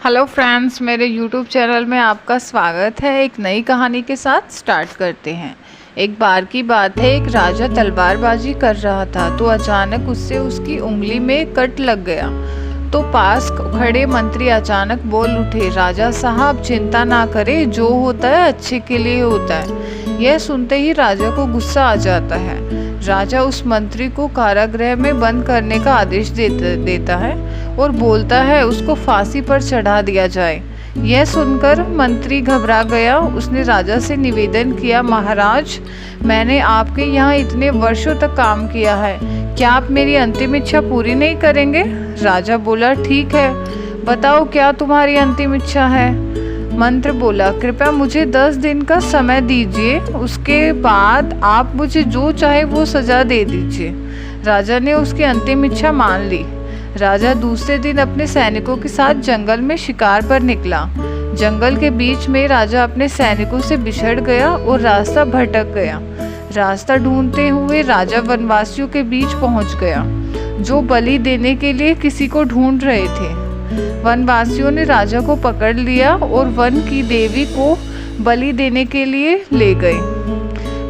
Hello friends, मेरे YouTube channel में आपका स्वागत है। एक नई कहानी के साथ स्टार्ट करते हैं। एक बार की बात है, एक राजा तलवारबाजी कर रहा था तो अचानक उससे उसकी उंगली में कट लग गया। तो पास खड़े मंत्री अचानक बोल उठे, राजा साहब चिंता ना करें, जो होता है अच्छे के लिए होता है। यह सुनते ही राजा को गुस्सा आ जाता है। राजा उस मंत्री को कारागृह में बंद करने का आदेश देता है और बोलता है उसको फांसी पर चढ़ा दिया जाए। यह सुनकर मंत्री घबरा गया। उसने राजा से निवेदन किया, महाराज मैंने आपके यहाँ इतने वर्षों तक काम किया है, क्या आप मेरी अंतिम इच्छा पूरी नहीं करेंगे? राजा बोला, ठीक है, बताओ क्या तुम्हारी अंतिम इच्छा है? मंत्री बोला, कृपया मुझे 10 दिन का समय दीजिए, उसके बाद आप मुझे जो चाहे वो सजा दे दीजिए। राजा ने उसकी अंतिम इच्छा मान ली। राजा दूसरे दिन अपने सैनिकों के साथ जंगल में शिकार पर निकला। जंगल के बीच में राजा अपने सैनिकों से बिछड़ गया और रास्ता भटक गया। रास्ता ढूंढते हुए राजा वनवासियों के बीच पहुंच गया, जो बलि देने के लिए किसी को ढूंढ रहे थे। वनवासियों ने राजा को पकड़ लिया और वन की देवी को बलि देने के लिए ले गए।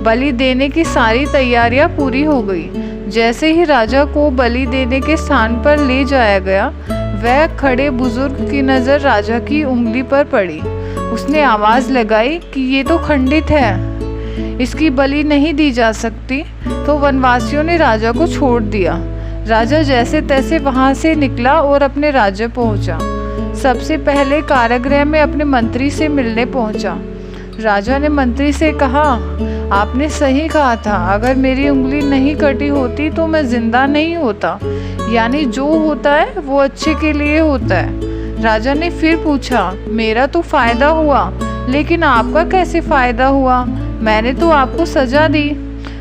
बलि देने की सारी तैयारियां पूरी हो गई। जैसे ही राजा को बलि देने के स्थान पर ले जाया गया, वह खड़े बुजुर्ग की नज़र राजा की उंगली पर पड़ी। उसने आवाज़ लगाई कि ये तो खंडित है, इसकी बलि नहीं दी जा सकती। तो वनवासियों ने राजा को छोड़ दिया। राजा जैसे तैसे वहां से निकला और अपने राज्य पहुंचा। सबसे पहले कारागृह में अपने मंत्री से मिलने पहुंचा। राजा ने मंत्री से कहा, आपने सही कहा था, अगर मेरी उंगली नहीं कटी होती तो मैं जिंदा नहीं होता। यानी जो होता है वो अच्छे के लिए होता है। राजा ने फिर पूछा, मेरा तो फायदा हुआ, लेकिन आपका कैसे फायदा हुआ? मैंने तो आपको सजा दी।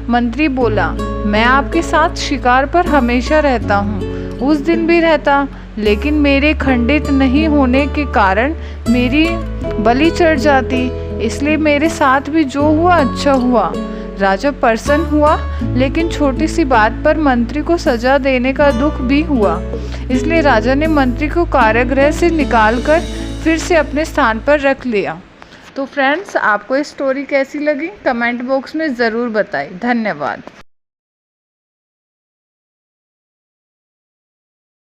मंत्री बोला, मैं आपके साथ शिकार पर हमेशा रहता हूँ, उस दिन भी रहता, लेकिन मेरे खंडित नहीं होने के कारण मेरी बलि चढ़ जाती, इसलिए मेरे साथ भी जो हुआ अच्छा हुआ। राजा प्रसन्न हुआ, लेकिन छोटी सी बात पर मंत्री को सजा देने का दुख भी हुआ। इसलिए राजा ने मंत्री को कारागृह से निकालकर फिर से अपने स्थान पर रख लिया। तो फ्रेंड्स, आपको ये स्टोरी कैसी लगी कमेंट बॉक्स में ज़रूर बताएं। धन्यवाद।